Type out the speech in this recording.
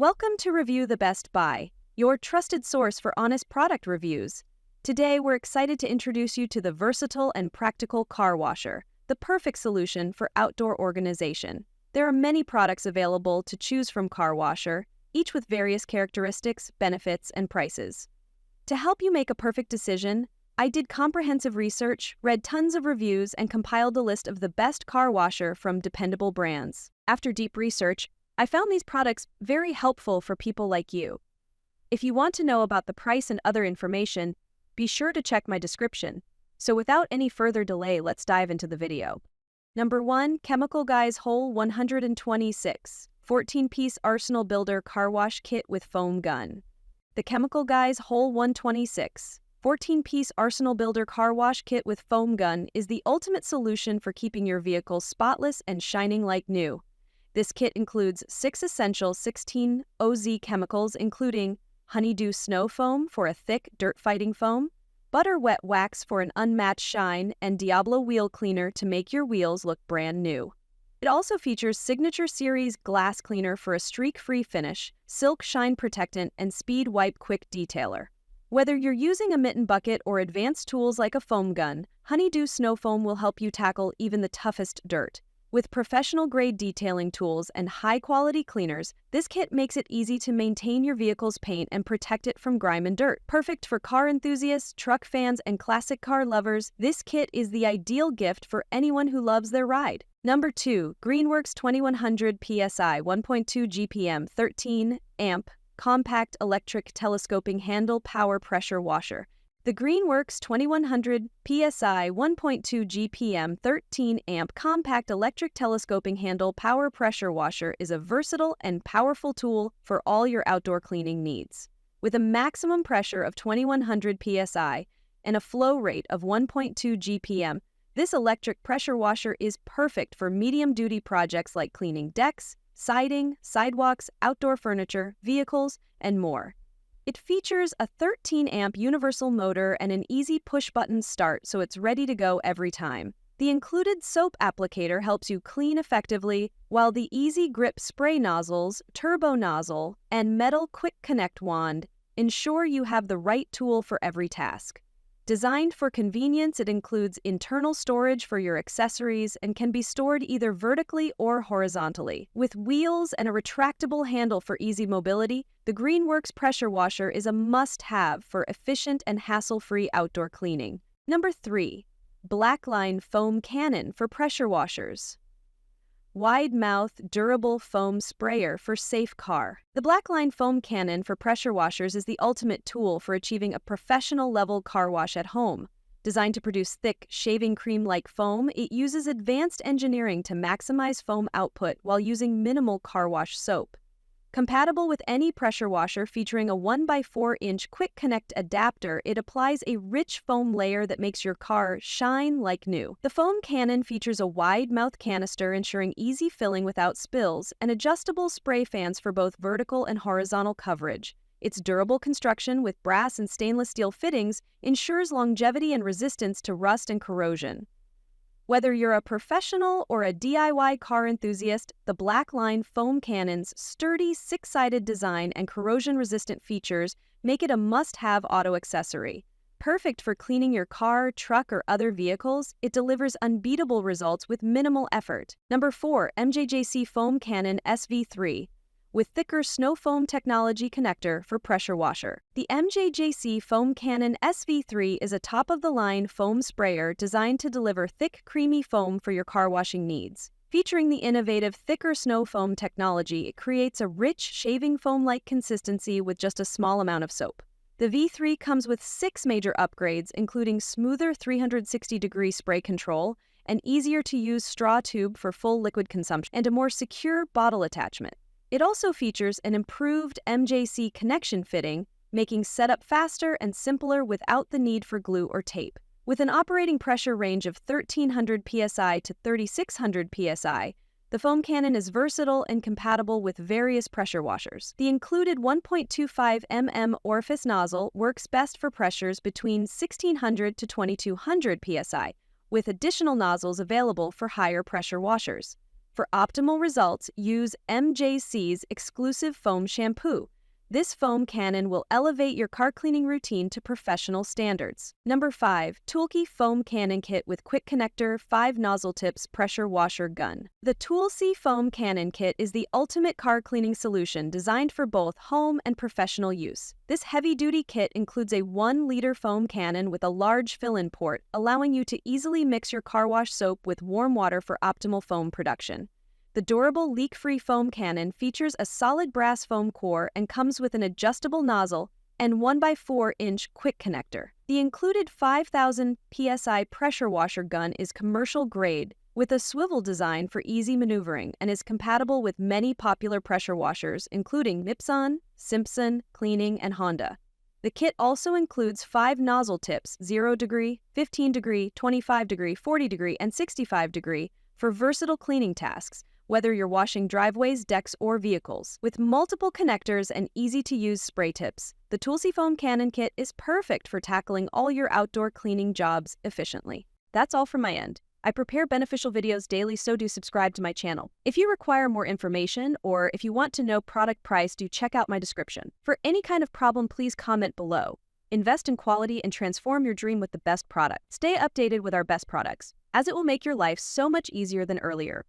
Welcome to Review the Best Buy, your trusted source for honest product reviews. Today, we're excited to introduce you to the versatile and practical car washer, the perfect solution for outdoor organization. There are many products available to choose from Car Washer, each with various characteristics, benefits, and prices. To help you make a perfect decision, I did comprehensive research, read tons of reviews, and compiled a list of the best car washer from dependable brands. After deep research, I found these products very helpful for people like you. If you want to know about the price and other information, be sure to check my description. So without any further delay, let's dive into the video. Number 1. Chemical Guys Whole 126 14-piece Arsenal Builder Car Wash Kit with Foam Gun. The Chemical Guys Whole 126 14-piece Arsenal Builder Car Wash Kit with Foam Gun is the ultimate solution for keeping your vehicle spotless and shining like new. This kit includes 6 essential 16 OZ chemicals, including honeydew snow foam for a thick, dirt-fighting foam, butter wet wax for an unmatched shine, and Diablo wheel cleaner to make your wheels look brand new. It also features Signature Series glass cleaner for a streak-free finish, silk shine protectant, and speed wipe quick detailer. Whether you're using a mitten bucket or advanced tools like a foam gun, honeydew snow foam will help you tackle even the toughest dirt. With professional-grade detailing tools and high-quality cleaners, this kit makes it easy to maintain your vehicle's paint and protect it from grime and dirt. Perfect for car enthusiasts, truck fans, and classic car lovers, this kit is the ideal gift for anyone who loves their ride. Number 2. Greenworks 2100 PSI 1.2 GPM 13 amp Compact Electric Telescoping Handle Power Pressure Washer. The Greenworks 2100 PSI 1.2 GPM 13 amp Compact Electric Telescoping Handle Power Pressure Washer is a versatile and powerful tool for all your outdoor cleaning needs. With a maximum pressure of 2100 PSI and a flow rate of 1.2 GPM, this electric pressure washer is perfect for medium-duty projects like cleaning decks, siding, sidewalks, outdoor furniture, vehicles, and more. It features a 13-amp universal motor and an easy push-button start, so it's ready to go every time. The included soap applicator helps you clean effectively, while the easy grip spray nozzles, turbo nozzle, and metal quick connect wand ensure you have the right tool for every task. Designed for convenience, it includes internal storage for your accessories and can be stored either vertically or horizontally. With wheels and a retractable handle for easy mobility, the Greenworks pressure washer is a must-have for efficient and hassle-free outdoor cleaning. Number 3. Blackline Foam Cannon for pressure washers. Wide-mouth, durable foam sprayer for safe car. The Blackline Foam Cannon for pressure washers is the ultimate tool for achieving a professional-level car wash at home. Designed to produce thick, shaving cream-like foam, it uses advanced engineering to maximize foam output while using minimal car wash soap. Compatible with any pressure washer featuring a 1x4-inch quick connect adapter, it applies a rich foam layer that makes your car shine like new. The foam cannon features a wide mouth canister ensuring easy filling without spills, and adjustable spray fans for both vertical and horizontal coverage. Its durable construction with brass and stainless steel fittings ensures longevity and resistance to rust and corrosion. Whether you're a professional or a DIY car enthusiast, the Blackline Foam Cannon's sturdy 6-sided design and corrosion-resistant features make it a must-have auto accessory. Perfect for cleaning your car, truck, or other vehicles, it delivers unbeatable results with minimal effort. Number 4. MJJC Foam Cannon SV3 with thicker snow foam technology connector for pressure washer. The MJJC Foam Cannon SV3 is a top-of-the-line foam sprayer designed to deliver thick, creamy foam for your car washing needs. Featuring the innovative thicker snow foam technology, it creates a rich, shaving foam-like consistency with just a small amount of soap. The V3 comes with 6 major upgrades, including smoother 360-degree spray control, an easier-to-use straw tube for full liquid consumption, and a more secure bottle attachment. It also features an improved MJC connection fitting, making setup faster and simpler without the need for glue or tape. With an operating pressure range of 1300 psi to 3600 psi, the foam cannon is versatile and compatible with various pressure washers. The included 1.25 mm orifice nozzle works best for pressures between 1600 to 2200 psi, with additional nozzles available for higher pressure washers. For optimal results, use MJC's exclusive foam shampoo. This foam cannon will elevate your car cleaning routine to professional standards. Number 5. TOOLCY Foam Cannon Kit with Quick Connector 5 Nozzle Tips Pressure Washer Gun. The TOOLCY Foam Cannon Kit is the ultimate car cleaning solution designed for both home and professional use. This heavy-duty kit includes a 1-liter foam cannon with a large fill-in port, allowing you to easily mix your car wash soap with warm water for optimal foam production. The durable, leak-free foam cannon features a solid brass foam core and comes with an adjustable nozzle and 1x4-inch quick connector. The included 5,000 psi pressure washer gun is commercial grade with a swivel design for easy maneuvering and is compatible with many popular pressure washers, including Nipson, Simpson, Cleaning, and Honda. The kit also includes 5 nozzle tips, 0 degree, 15 degree, 25 degree, 40 degree, and 65 degree, for versatile cleaning tasks, whether you're washing driveways, decks, or vehicles. With multiple connectors and easy-to-use spray tips, the TOOLCY Foam Cannon Kit is perfect for tackling all your outdoor cleaning jobs efficiently. That's all from my end. I prepare beneficial videos daily, so do subscribe to my channel. If you require more information or if you want to know product price, do check out my description. For any kind of problem, please comment below. Invest in quality and transform your dream with the best product. Stay updated with our best products, as it will make your life so much easier than earlier.